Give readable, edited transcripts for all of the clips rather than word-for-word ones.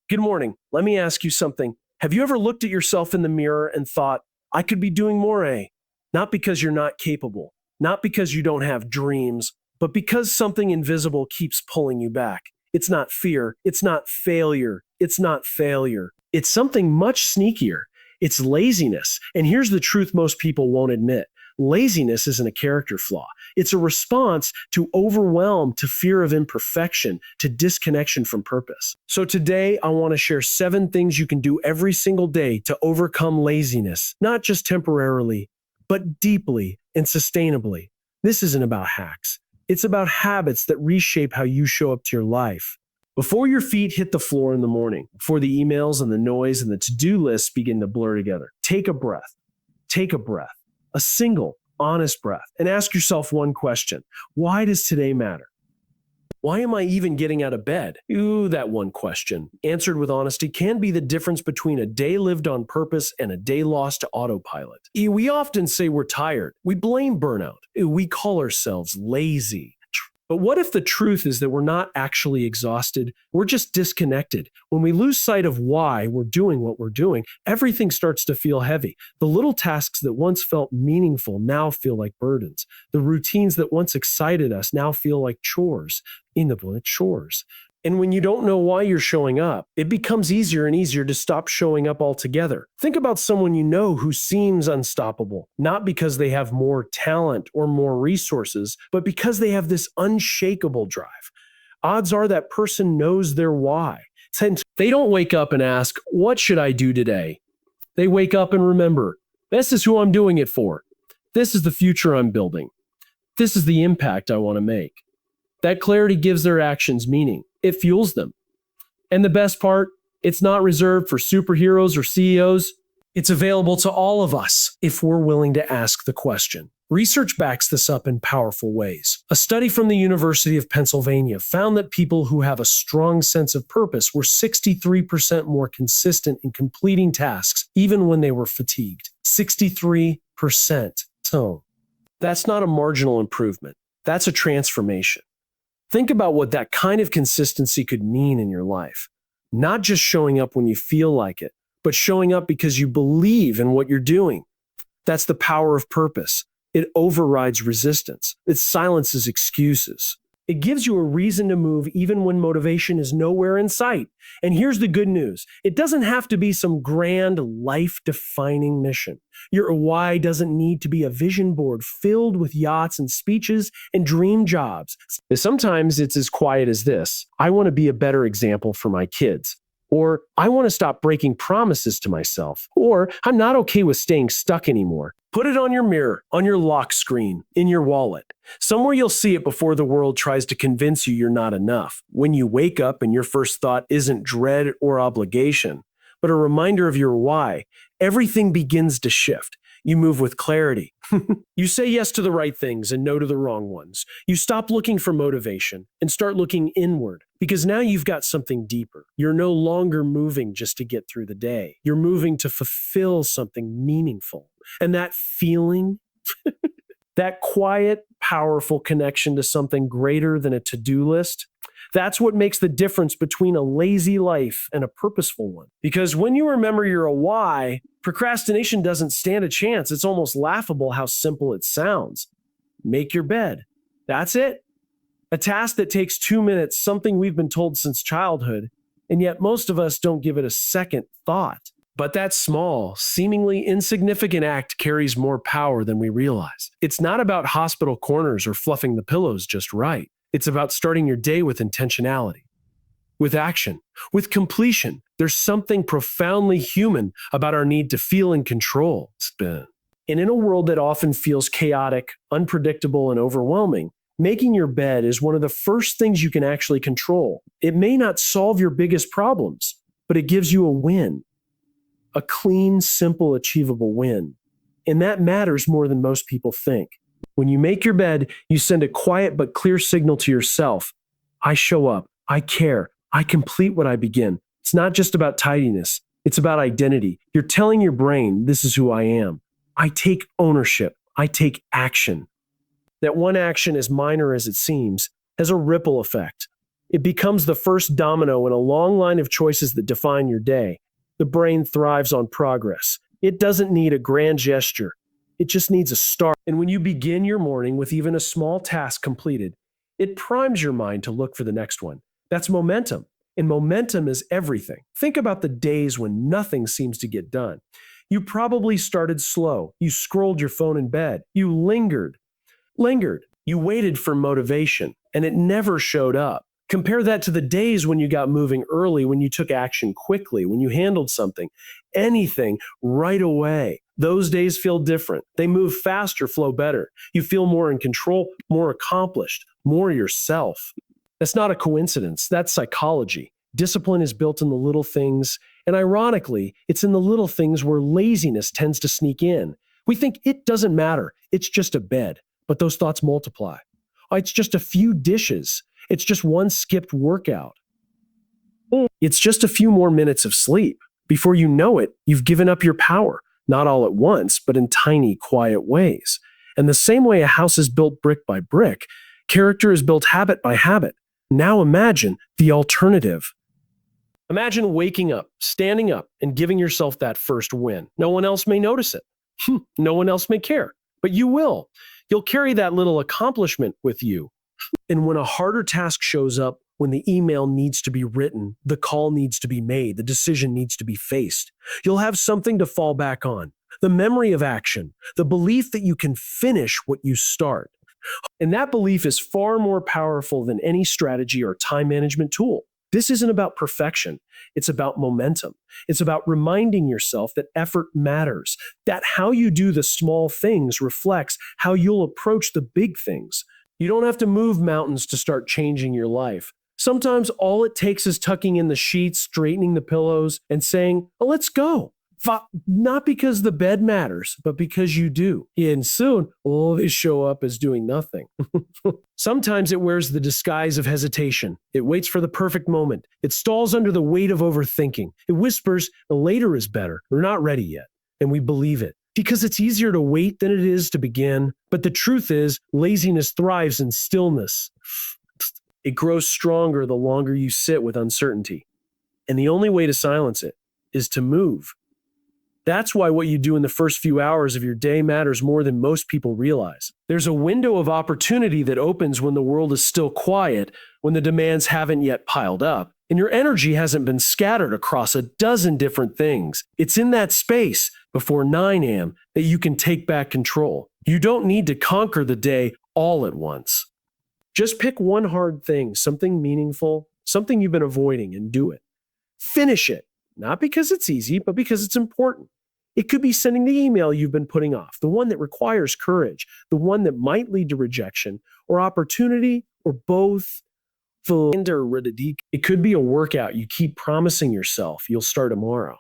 Good morning. Let me ask you something. Have you ever looked at yourself in the mirror and thought, I could be doing more, eh? Not because you're not capable, not because you don't have dreams, but because something invisible keeps pulling you back. It's not fear. It's not failure. It's not failure. It's something much sneakier. It's laziness. And here's the truth most people won't admit. Laziness isn't a character flaw. It's a response to overwhelm, to fear of imperfection, to disconnection from purpose. So today, I want to share 7 things you can do every single day to overcome laziness, not just temporarily, but deeply and sustainably. This isn't about hacks. It's about habits that reshape how you show up to your life. Before your feet hit the floor in the morning, before the emails and the noise and the to-do lists begin to blur together, take a breath. Take a breath. A single, honest breath, and ask yourself one question. Why does today matter? Why am I even getting out of bed? Ooh, that one question, answered with honesty, can be the difference between a day lived on purpose and a day lost to autopilot. We often say we're tired. We blame burnout. We call ourselves lazy. But what if the truth is that we're not actually exhausted? We're just disconnected. When we lose sight of why we're doing what we're doing, everything starts to feel heavy. The little tasks that once felt meaningful now feel like burdens. The routines that once excited us now feel like chores. Chores. And when you don't know why you're showing up, it becomes easier and easier to stop showing up altogether. Think about someone you know who seems unstoppable, not because they have more talent or more resources, but because they have this unshakable drive. Odds are that person knows their why. Since they don't wake up and ask, what should I do today? They wake up and remember, this is who I'm doing it for. This is the future I'm building. This is the impact I want to make. That clarity gives their actions meaning. It fuels them. And the best part, it's not reserved for superheroes or CEOs. It's available to all of us if we're willing to ask the question. Research backs this up in powerful ways. A study from the University of Pennsylvania found that people who have a strong sense of purpose were 63% more consistent in completing tasks, even when they were fatigued. 63%. So, that's not a marginal improvement. That's a transformation. Think about what that kind of consistency could mean in your life. Not just showing up when you feel like it, but showing up because you believe in what you're doing. That's the power of purpose. It overrides resistance. It silences excuses. It gives you a reason to move even when motivation is nowhere in sight. And here's the good news. It doesn't have to be some grand, life-defining mission. Your why doesn't need to be a vision board filled with yachts and speeches and dream jobs. Sometimes it's as quiet as this. I want to be a better example for my kids. Or I want to stop breaking promises to myself. Or I'm not okay with staying stuck anymore. Put it on your mirror, on your lock screen, in your wallet. Somewhere you'll see it before the world tries to convince you you're not enough. When you wake up and your first thought isn't dread or obligation, but a reminder of your why, everything begins to shift. You move with clarity. You say yes to the right things and no to the wrong ones. You stop looking for motivation and start looking inward because now you've got something deeper. You're no longer moving just to get through the day. You're moving to fulfill something meaningful. And that feeling, that quiet, powerful connection to something greater than a to-do list, that's what makes the difference between a lazy life and a purposeful one. Because when you remember your why, procrastination doesn't stand a chance. It's almost laughable how simple it sounds. Make your bed. That's it. A task that takes 2 minutes, something we've been told since childhood, and yet most of us don't give it a second thought. But that small, seemingly insignificant act carries more power than we realize. It's not about hospital corners or fluffing the pillows just right. It's about starting your day with intentionality, with action, with completion. There's something profoundly human about our need to feel in control. And in a world that often feels chaotic, unpredictable, and overwhelming, making your bed is one of the first things you can actually control. It may not solve your biggest problems, but it gives you a win. A clean, simple, achievable win. And that matters more than most people think. When you make your bed, you send a quiet but clear signal to yourself. I show up. I care. I complete what I begin. It's not just about tidiness. It's about identity. You're telling your brain, this is who I am. I take ownership. I take action. That one action, as minor as it seems, has a ripple effect. It becomes the first domino in a long line of choices that define your day. The brain thrives on progress. It doesn't need a grand gesture. It just needs a start. And when you begin your morning with even a small task completed, it primes your mind to look for the next one. That's momentum. And momentum is everything. Think about the days when nothing seems to get done. You probably started slow. You scrolled your phone in bed. You lingered. You waited for motivation, and it never showed up. Compare that to the days when you got moving early, when you took action quickly, when you handled something, anything right away. Those days feel different. They move faster, flow better. You feel more in control, more accomplished, more yourself. That's not a coincidence. That's psychology. Discipline is built in the little things, and ironically, it's in the little things where laziness tends to sneak in. We think it doesn't matter. It's just a bed. But those thoughts multiply. It's just a few dishes. It's just one skipped workout. It's just a few more minutes of sleep. Before you know it, you've given up your power, not all at once, but in tiny, quiet ways. And the same way a house is built brick by brick, character is built habit by habit. Now imagine the alternative. Imagine waking up, standing up, and giving yourself that first win. No one else may notice it. No one else may care, but you will. You'll carry that little accomplishment with you. And when a harder task shows up, when the email needs to be written, the call needs to be made, the decision needs to be faced, you'll have something to fall back on. The memory of action, the belief that you can finish what you start. And that belief is far more powerful than any strategy or time management tool. This isn't about perfection. It's about momentum. It's about reminding yourself that effort matters, that how you do the small things reflects how you'll approach the big things. You don't have to move mountains to start changing your life. Sometimes all it takes is tucking in the sheets, straightening the pillows, and saying, oh, let's go. Not because the bed matters, but because you do. And soon, they show up as doing nothing. Sometimes it wears the disguise of hesitation. It waits for the perfect moment. It stalls under the weight of overthinking. It whispers, later is better. We're not ready yet. And we believe it. Because it's easier to wait than it is to begin. But the truth is, laziness thrives in stillness. It grows stronger the longer you sit with uncertainty. And the only way to silence it is to move. That's why what you do in the first few hours of your day matters more than most people realize. There's a window of opportunity that opens when the world is still quiet, when the demands haven't yet piled up, and your energy hasn't been scattered across a dozen different things. It's in that space, before 9 a.m., that you can take back control. You don't need to conquer the day all at once. Just pick one hard thing, something meaningful, something you've been avoiding, and do it. Finish it, not because it's easy, but because it's important. It could be sending the email you've been putting off, the one that requires courage, the one that might lead to rejection, or opportunity, or both. It could be a workout you keep promising yourself you'll start tomorrow.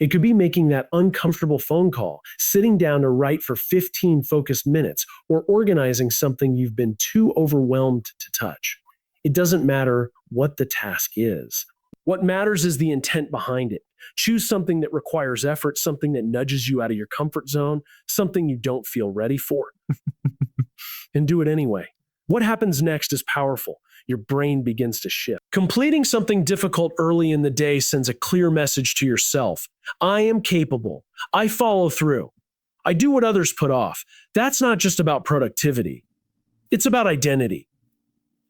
It could be making that uncomfortable phone call, sitting down to write for 15 focused minutes, or organizing something you've been too overwhelmed to touch. It doesn't matter what the task is. What matters is the intent behind it. Choose something that requires effort, something that nudges you out of your comfort zone, something you don't feel ready for, and do it anyway. What happens next is powerful. Your brain begins to shift. Completing something difficult early in the day sends a clear message to yourself. I am capable. I follow through. I do what others put off. That's not just about productivity. It's about identity.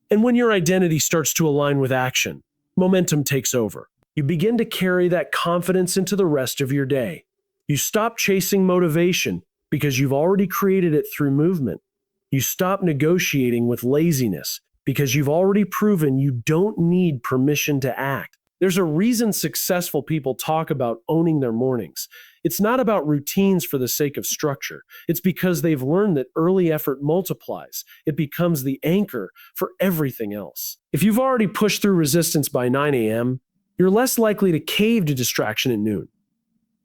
And when your identity starts to align with action, momentum takes over. You begin to carry that confidence into the rest of your day. You stop chasing motivation because you've already created it through movement. You stop negotiating with laziness because you've already proven you don't need permission to act. There's a reason successful people talk about owning their mornings. It's not about routines for the sake of structure. It's because they've learned that early effort multiplies. It becomes the anchor for everything else. If you've already pushed through resistance by 9 a.m., you're less likely to cave to distraction at noon.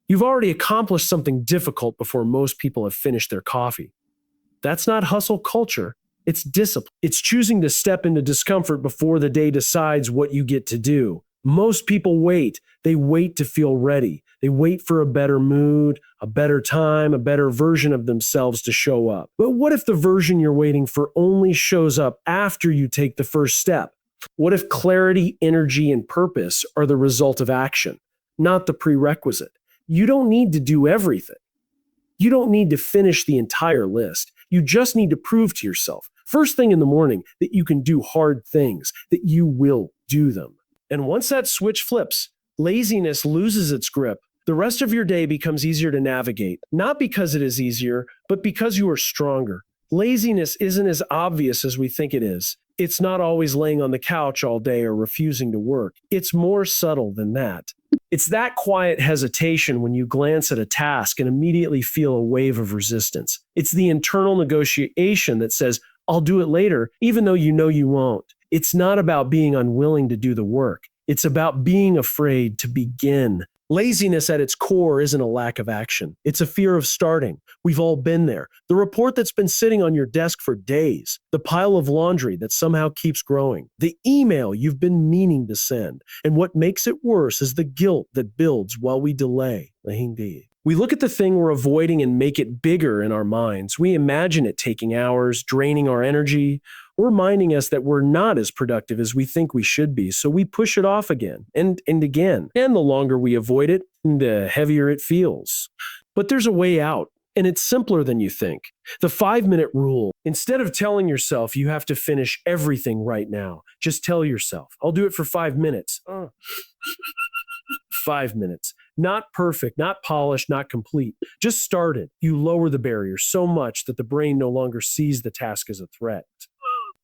You've already accomplished something difficult before most people have finished their coffee. That's not hustle culture. It's discipline. It's choosing to step into discomfort before the day decides what you get to do. Most people wait. They wait to feel ready. They wait for a better mood, a better time, a better version of themselves to show up. But what if the version you're waiting for only shows up after you take the first step? What if clarity, energy, and purpose are the result of action, not the prerequisite? You don't need to do everything. You don't need to finish the entire list. You just need to prove to yourself, first thing in the morning, that you can do hard things, that you will do them. And once that switch flips, laziness loses its grip. The rest of your day becomes easier to navigate, not because it is easier, but because you are stronger. Laziness isn't as obvious as we think it is. It's not always laying on the couch all day or refusing to work. It's more subtle than that. It's that quiet hesitation when you glance at a task and immediately feel a wave of resistance. It's the internal negotiation that says, I'll do it later, even though you know you won't. It's not about being unwilling to do the work. It's about being afraid to begin. Laziness at its core isn't a lack of action. It's a fear of starting. We've all been there. The report that's been sitting on your desk for days. The pile of laundry that somehow keeps growing. The email you've been meaning to send. And what makes it worse is the guilt that builds while we delay. We look at the thing we're avoiding and make it bigger in our minds. We imagine it taking hours, draining our energy, reminding us that we're not as productive as we think we should be, so we push it off again and again. And the longer we avoid it, the heavier it feels. But there's a way out, and it's simpler than you think. The 5-minute rule. Instead of telling yourself you have to finish everything right now, just tell yourself, I'll do it for 5 minutes. 5 minutes. Not perfect, not polished, not complete. Just started. You lower the barrier so much that the brain no longer sees the task as a threat.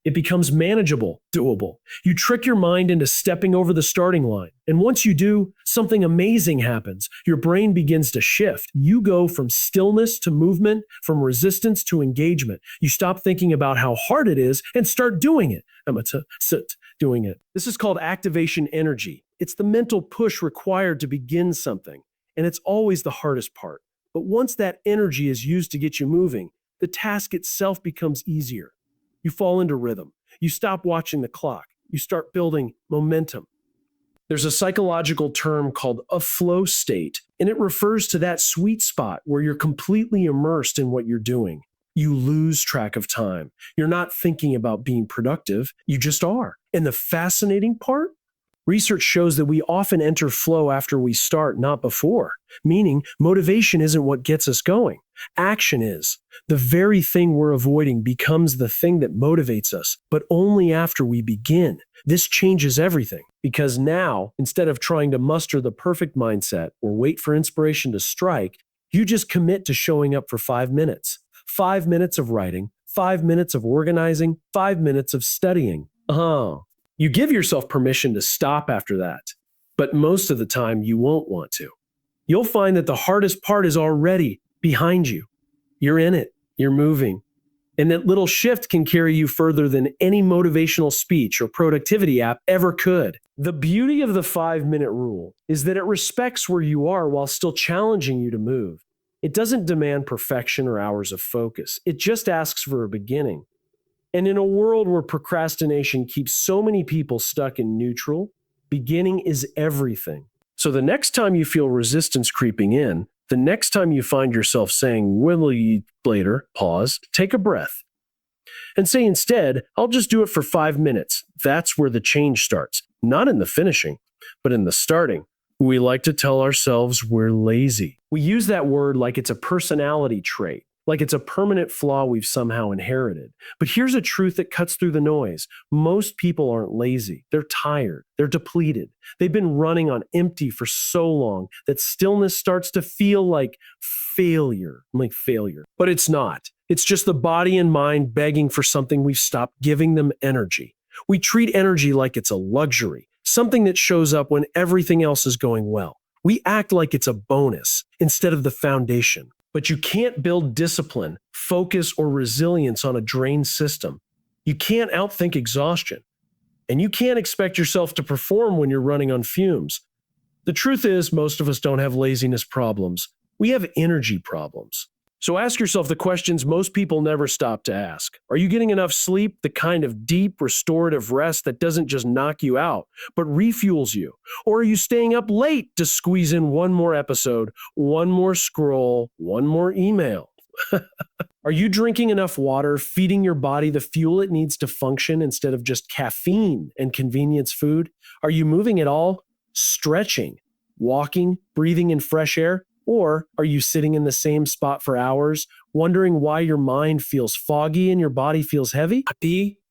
It becomes manageable, doable. You trick your mind into stepping over the starting line. And once you do, something amazing happens. Your brain begins to shift. You go from stillness to movement, from resistance to engagement. You stop thinking about how hard it is and start doing it. Doing it. This is called activation energy. It's the mental push required to begin something. And it's always the hardest part. But once that energy is used to get you moving, the task itself becomes easier. You fall into rhythm. You stop watching the clock. You start building momentum. There's a psychological term called a flow state, and it refers to that sweet spot where you're completely immersed in what you're doing. You lose track of time. You're not thinking about being productive. You just are. And the fascinating part? Research shows that we often enter flow after we start, not before. Meaning, motivation isn't what gets us going. Action is. The very thing we're avoiding becomes the thing that motivates us, but only after we begin. This changes everything, because now, instead of trying to muster the perfect mindset or wait for inspiration to strike, you just commit to showing up for 5 minutes. 5 minutes of writing, 5 minutes of organizing, 5 minutes of studying. You give yourself permission to stop after that, but most of the time you won't want to. You'll find that the hardest part is already behind you. You're in it, you're moving, and that little shift can carry you further than any motivational speech or productivity app ever could. The beauty of the 5-minute rule is that it respects where you are while still challenging you to move. It doesn't demand perfection or hours of focus. It just asks for a beginning. And in a world where procrastination keeps so many people stuck in neutral, beginning is everything. So the next time you feel resistance creeping in, the next time you find yourself saying, will you later, pause, take a breath, and say instead, I'll just do it for 5 minutes. That's where the change starts. Not in the finishing, but in the starting. We like to tell ourselves we're lazy. We use that word like it's a personality trait, like it's a permanent flaw we've somehow inherited. But here's a truth that cuts through the noise. Most people aren't lazy. They're tired. They're depleted. They've been running on empty for so long that stillness starts to feel like failure. But it's not. It's just the body and mind begging for something we've stopped giving them energy. We treat energy like it's a luxury, something that shows up when everything else is going well. We act like it's a bonus instead of the foundation. But you can't build discipline, focus, or resilience on a drained system. You can't outthink exhaustion. And you can't expect yourself to perform when you're running on fumes. The truth is, most of us don't have laziness problems. We have energy problems. So ask yourself the questions most people never stop to ask. Are you getting enough sleep, the kind of deep, restorative rest that doesn't just knock you out, but refuels you? Or are you staying up late to squeeze in one more episode, one more scroll, one more email? Are you drinking enough water, feeding your body the fuel it needs to function instead of just caffeine and convenience food? Are you moving at all? Stretching, walking, breathing in fresh air? Or are you sitting in the same spot for hours, wondering why your mind feels foggy and your body feels heavy?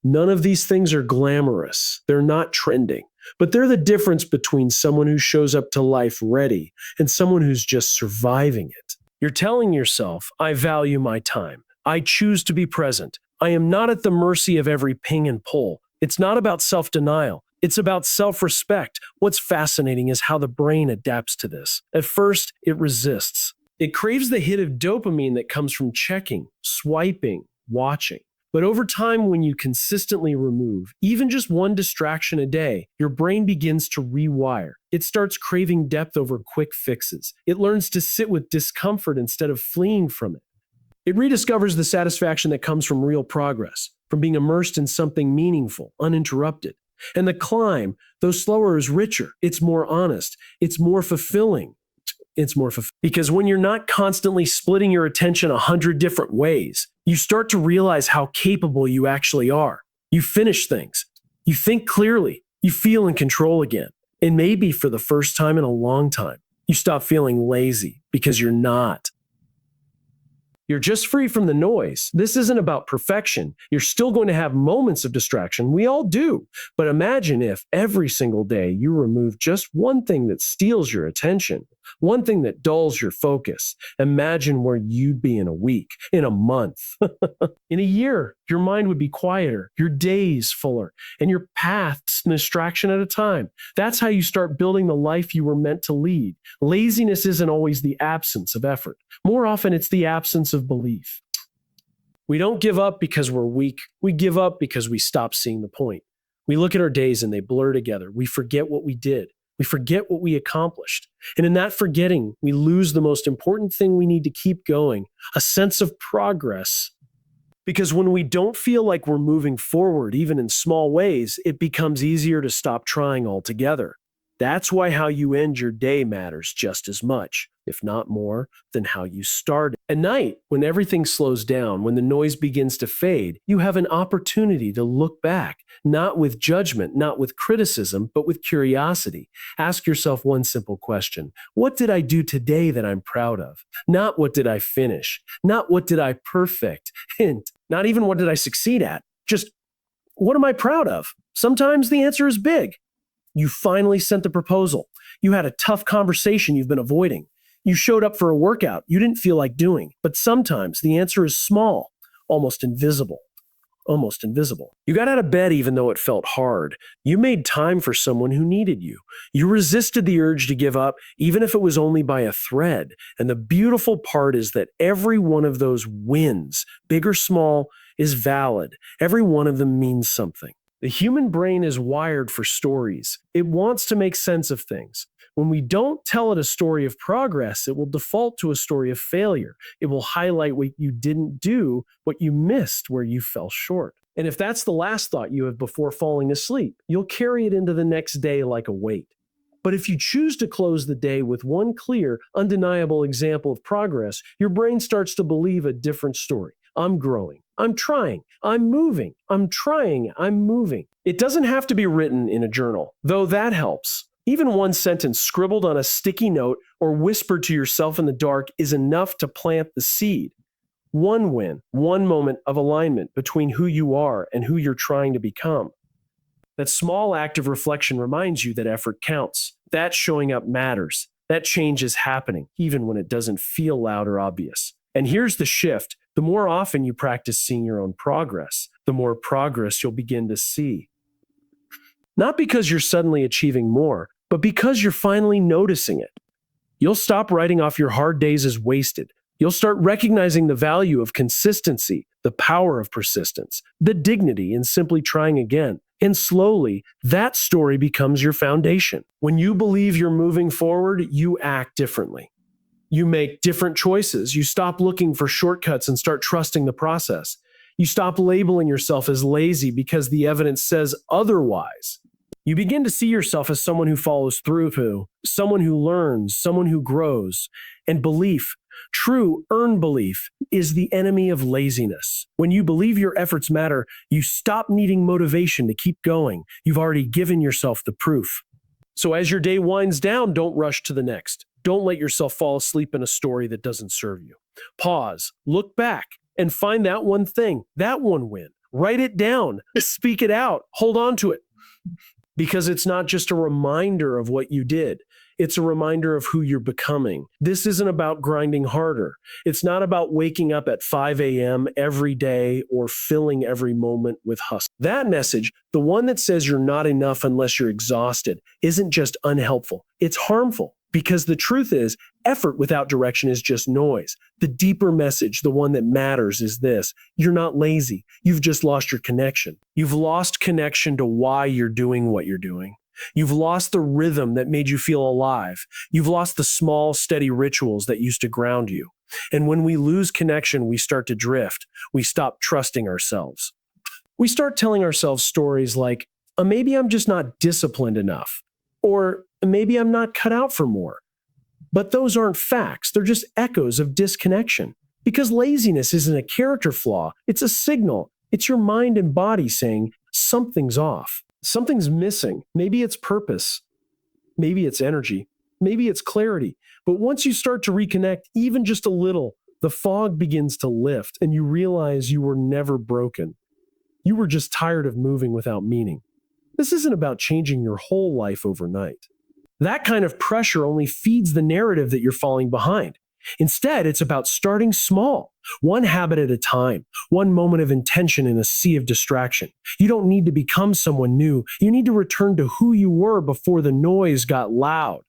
None of these things are glamorous. They're not trending. But they're the difference between someone who shows up to life ready and someone who's just surviving it. You're telling yourself, I value my time. I choose to be present. I am not at the mercy of every ping and pull. It's not about self-denial. It's about self-respect. What's fascinating is how the brain adapts to this. At first, it resists. It craves the hit of dopamine that comes from checking, swiping, watching. But over time, when you consistently remove even just one distraction a day, your brain begins to rewire. It starts craving depth over quick fixes. It learns to sit with discomfort instead of fleeing from it. It rediscovers the satisfaction that comes from real progress, from being immersed in something meaningful, uninterrupted. And the climb, though slower, is richer. It's more honest. It's more fulfilling. Because when you're not constantly splitting your attention 100 different ways, you start to realize how capable you actually are. You finish things. You think clearly. You feel in control again. And maybe for the first time in a long time, you stop feeling lazy because you're not. You're just free from the noise. This isn't about perfection. You're still going to have moments of distraction. We all do. But imagine if every single day you remove just one thing that steals your attention, one thing that dulls your focus. Imagine where you'd be in a week, in a month, in a year. Your mind would be quieter, your days fuller, and your paths an distraction at a time. That's how you start building the life you were meant to lead. Laziness isn't always the absence of effort. More often, it's the absence of belief. We don't give up because we're weak. We give up because we stop seeing the point. We look at our days and they blur together. We forget what we did. We forget what we accomplished. And in that forgetting, we lose the most important thing we need to keep going, a sense of progress. Because when we don't feel like we're moving forward, even in small ways, it becomes easier to stop trying altogether. That's why how you end your day matters just as much, if not more, than how you started. At night, when everything slows down, when the noise begins to fade, you have an opportunity to look back, not with judgment, not with criticism, but with curiosity. Ask yourself one simple question. What did I do today that I'm proud of? Not what did I finish? Not what did I perfect? Hint, not even what did I succeed at? Just what am I proud of? Sometimes the answer is big. You finally sent the proposal. You had a tough conversation you've been avoiding. You showed up for a workout you didn't feel like doing. But sometimes the answer is small, almost invisible. Almost invisible. You got out of bed even though it felt hard. You made time for someone who needed you. You resisted the urge to give up, even if it was only by a thread. And the beautiful part is that every one of those wins, big or small, is valid. Every one of them means something. The human brain is wired for stories. It wants to make sense of things. When we don't tell it a story of progress, it will default to a story of failure. It will highlight what you didn't do, what you missed, where you fell short. And if that's the last thought you have before falling asleep, you'll carry it into the next day like a weight. But if you choose to close the day with one clear, undeniable example of progress, your brain starts to believe a different story. I'm growing. I'm trying. I'm moving. I'm trying. I'm moving. It doesn't have to be written in a journal, though that helps. Even one sentence scribbled on a sticky note or whispered to yourself in the dark is enough to plant the seed. One win, one moment of alignment between who you are and who you're trying to become. That small act of reflection reminds you that effort counts. That showing up matters. That change is happening, even when it doesn't feel loud or obvious. And here's the shift. The more often you practice seeing your own progress, the more progress you'll begin to see. Not because you're suddenly achieving more, but because you're finally noticing it. You'll stop writing off your hard days as wasted. You'll start recognizing the value of consistency, the power of persistence, the dignity in simply trying again. And slowly, that story becomes your foundation. When you believe you're moving forward, you act differently. You make different choices. You stop looking for shortcuts and start trusting the process. You stop labeling yourself as lazy because the evidence says otherwise. You begin to see yourself as someone who follows through, someone who learns, someone who grows. And belief, True earned belief is the enemy of laziness. When you believe your efforts matter, you stop needing motivation to keep going. You've already given yourself the proof. So as your day winds down, don't rush to the next. Don't let yourself fall asleep in a story that doesn't serve you. Pause, look back, and find that one thing, that one win. Write it down, speak it out, hold on to it. Because it's not just a reminder of what you did. It's a reminder of who you're becoming. This isn't about grinding harder. It's not about waking up at 5 a.m. every day or filling every moment with hustle. That message, the one that says you're not enough unless you're exhausted, isn't just unhelpful. It's harmful. Because the truth is, effort without direction is just noise. The deeper message, the one that matters, is this: you're not lazy. You've just lost your connection. You've lost connection to why you're doing what you're doing. You've lost the rhythm that made you feel alive. You've lost the small, steady rituals that used to ground you. And when we lose connection, we start to drift. We stop trusting ourselves. We start telling ourselves stories like, maybe I'm just not disciplined enough. Or maybe I'm not cut out for more. But those aren't facts. They're just echoes of disconnection. Because laziness isn't a character flaw. It's a signal. It's your mind and body saying something's off. Something's missing. Maybe it's purpose. Maybe it's energy. Maybe it's clarity. But once you start to reconnect, even just a little, the fog begins to lift and you realize you were never broken. You were just tired of moving without meaning. This isn't about changing your whole life overnight. That kind of pressure only feeds the narrative that you're falling behind. Instead, it's about starting small, one habit at a time, one moment of intention in a sea of distraction. You don't need to become someone new. You need to return to who you were before the noise got loud.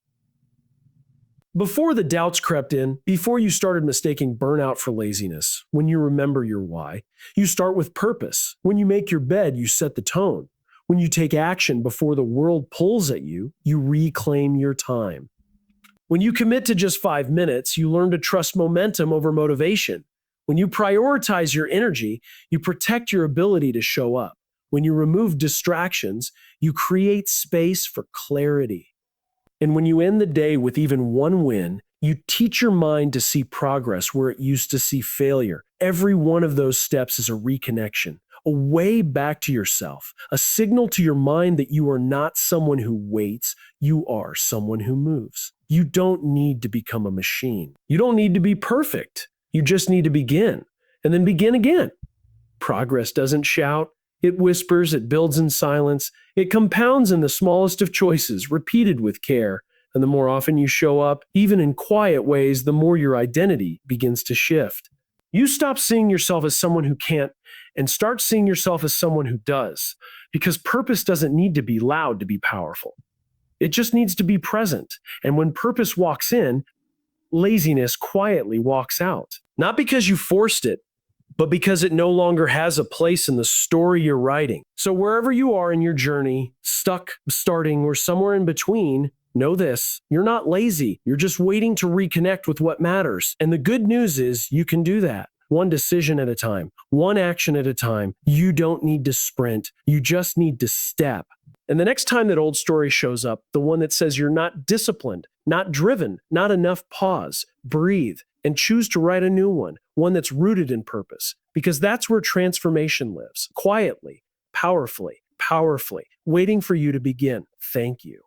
Before the doubts crept in, before you started mistaking burnout for laziness, when you remember your why, you start with purpose. When you make your bed, you set the tone. When you take action before the world pulls at you, you reclaim your time. When you commit to just 5 minutes, you learn to trust momentum over motivation. When you prioritize your energy, you protect your ability to show up. When you remove distractions, you create space for clarity. And when you end the day with even one win, you teach your mind to see progress where it used to see failure. Every one of those steps is a reconnection, a way back to yourself, a signal to your mind that you are not someone who waits, you are someone who moves. You don't need to become a machine. You don't need to be perfect. You just need to begin, and then begin again. Progress doesn't shout. It whispers, it builds in silence. It compounds in the smallest of choices, repeated with care. And the more often you show up, even in quiet ways, the more your identity begins to shift. You stop seeing yourself as someone who can't and start seeing yourself as someone who does. Because purpose doesn't need to be loud to be powerful. It just needs to be present. And when purpose walks in, laziness quietly walks out. Not because you forced it, but because it no longer has a place in the story you're writing. So wherever you are in your journey, stuck, starting, or somewhere in between, know this: you're not lazy. You're just waiting to reconnect with what matters. And the good news is you can do that. One decision at a time, one action at a time. You don't need to sprint. You just need to step. And the next time that old story shows up, the one that says you're not disciplined, not driven, not enough, pause, breathe, and choose to write a new one that's rooted in purpose. Because that's where transformation lives, quietly, powerfully, waiting for you to begin. Thank you.